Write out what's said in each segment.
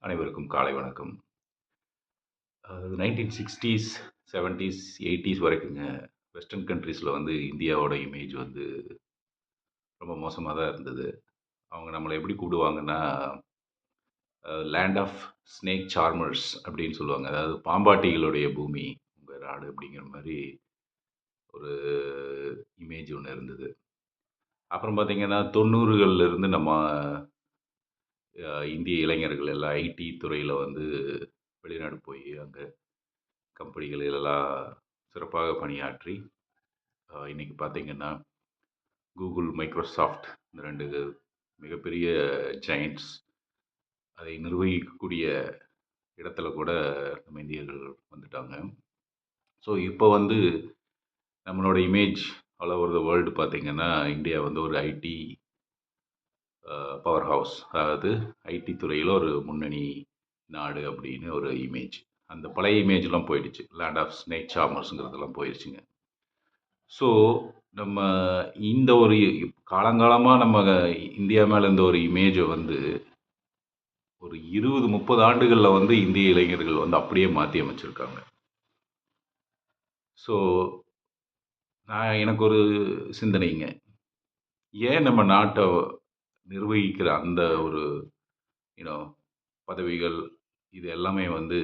அனைவருக்கும் காலை வணக்கம். 1960ஸ், 70ஸ், 80ஸ் வரைக்குங்க வெஸ்டர்ன் கண்ட்ரீஸில வந்து இந்தியாவோட இமேஜ் வந்து ரொம்ப மோசமா தான் இருந்தது. அவங்க நம்மள எப்படி கூப்பிடுவாங்கன்னா, லேண்ட் ஆஃப் ஸ்னேக் சார்மர்ஸ் அப்படின்னு சொல்லுவாங்க. அதாவது பாம்பாட்டிகளுடைய பூமி உங்க நாடு அப்படிங்கிற மாரி ஒரு இமேஜ் ஒண்ணு இருந்தது. அப்புறம் பார்த்தீங்கன்னா, 90கள்ல இருந்து நம்ம இந்திய இளைஞர்கள் எல்லாம் ஐடி துறையில வந்து வெளிநாடு போய் அங்க கம்பெனிகளிலெல்லாம் சிறப்பாக பணியாற்றி இன்னைக்கு பார்த்தீங்கன்னா, கூகுள், மைக்ரோசாஃப்ட் இந்த 2 மிகப்பெரிய ஜெயண்ட்ஸ் அதை நிர்வகிக்கக்கூடிய இடத்துல கூட நம்ம இந்தியர்கள் வந்துட்டாங்க. ஸோ இப்போ வந்து நம்மளோட image all over the world பார்த்தீங்கன்னா, இந்தியா வந்து ஒரு ஐடி பவர் ஹவுஸ். அதாவது ஐடி துறையில ஒரு முன்னணி நாடு அப்படின்னு ஒரு இமேஜ். அந்த பழைய இமேஜ்லாம் போயிடுச்சு. லேண்ட் ஆஃப் ஸ்னேக் சார்மர்ஸ்ங்கிறதெல்லாம் போயிடுச்சுங்க. ஸோ, நம்ம இந்த ஒரு காலங்காலமா நம்ம இந்தியா மேல இருந்த ஒரு இமேஜ வந்து ஒரு 20, 30 ஆண்டுகள்ல வந்து இந்திய இளைஞர்கள் வந்து அப்படியே மாத்தி அமைச்சிருக்காங்க. ஸோ, எனக்கு ஒரு சிந்தனைங்க. ஏன் நம்ம நாட்ட நிர்வகிக்கிற அந்த ஒரு யூ நோ பதவிகள், இது எல்லாமே வந்து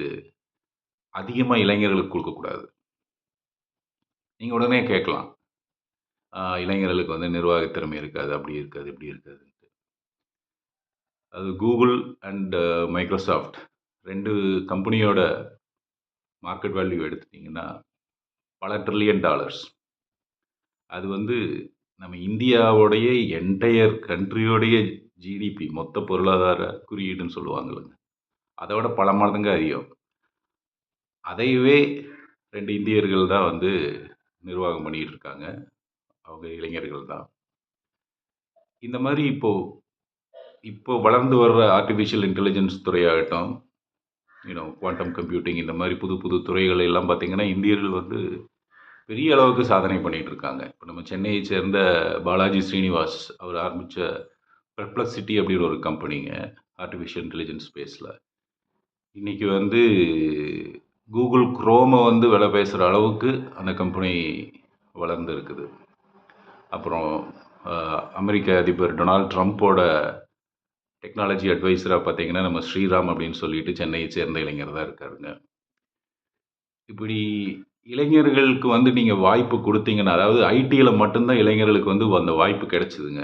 அதிகமா இளைஞர்களுக்கு குடுக்கக்கூடாது? நீங்க உடனே கேட்கலாம். இளைஞர்களுக்கு வந்து நிர்வாக திறமை இருக்காது, அப்படி இருக்காது, இப்படி இருக்காதுன்ட்டு. அது Google அண்ட் மைக்ரோசாஃப்ட் 2 கம்பெனியோட மார்க்கெட் வேல்யூ எடுத்துட்டீங்கன்னா, பல ட்ரில்லியன் டாலர்ஸ். அது வந்து நம்ம இந்தியாவுடைய என்டையர் கண்ட்ரியோடைய ஜிடிபி மொத்த பொருளாதார குறியீடுன்னு சொல்லுவாங்கல்லங்க. அதோட பல மடங்கு அதிகம். அதையவே 2 இந்தியர்கள் தான் வந்து நிர்வாகம் பண்ணிட்டு இருக்காங்க. அவங்க இளைஞர்கள் தான். இந்த மாரி இப்போ இப்போ வளர்ந்து வர்ற ஆர்ட்டிஃபிஷியல் இன்டெலிஜென்ஸ் துறையாகட்டும், குவாண்டம் கம்ப்யூட்டிங் இந்த மாரி புது புது துறைகள் எல்லாம் பார்த்தீங்கன்னா, இந்தியர்கள் வந்து பெரிய அளவுக்கு சாதனை பண்ணிட்டு இருக்காங்க. இப்போ நம்ம சென்னையை சேர்ந்த பாலாஜி ஸ்ரீனிவாஸ் அவர் ஆரம்பிச்ச பெர்ப்ளக்ஸிட்டி அப்படின்னு ஒரு கம்பெனிங்க. ஆர்ட்டிஃபிஷியல் இன்டெலிஜென்ஸ் ஸ்பேஸ்ல. இன்னைக்கு வந்து கூகுள் குரோம வந்து விலை பேசுற அளவுக்கு அந்த கம்பெனி வளர்ந்து இருக்குது. அப்புறம் அமெரிக்க அதிபர் டொனால்ட் ட்ரம்ப்போட டெக்னாலஜி அட்வைசரா பார்த்தீங்கன்னா, நம்ம ஸ்ரீராம் அப்படின்னு சொல்லிட்டு சென்னையை சேர்ந்த இளைஞர் தான் இருக்காருங்க. இப்படி இளைஞர்களுக்கு வந்து நீங்க வாய்ப்பு குடுத்தீங்கன்னா, அதாவது ஐடில மட்டும் தான் இளைஞர்களுக்கு வந்து அந்த வாய்ப்பு கிடைச்சதுங்க.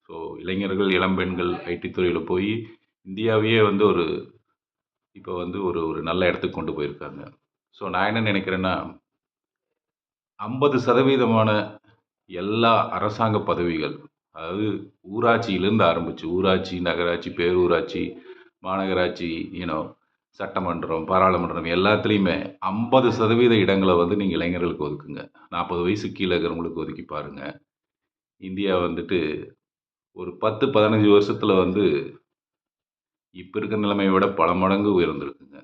ஸோ இளைஞர்கள், இளம்பெண்கள் ஐடி துறையில போயி இந்தியாவையே வந்து இப்போ வந்து ஒரு ஒரு நல்ல இடத்துக்கு கொண்டு போயிருக்காங்க. ஸோ நான் என்ன நினைக்கிறேன்னா, 50% எல்லா அரசாங்க பதவிகள், அதாவது ஊராட்சியிலேருந்து ஆரம்பிச்சு, ஊராட்சி, நகராட்சி, பேரூராட்சி, மாநகராட்சி, யூ நோ சட்டமன்றம், பாராளுமன்றம் எல்லாத்துலயுமே 50% இடங்கள வந்து நீங்க இளைஞர்களுக்கு ஒதுக்குங்க. 40 வயசுக்கு கீழ இருக்கிறவங்களுக்கு ஒதுக்கி பாருங்க. இந்தியா வந்துட்டு ஒரு 10, 15 வருஷத்துல வந்து இப்ப இருக்கிற நிலைமைய விட பல மடங்கு உயர்ந்திருக்குங்க.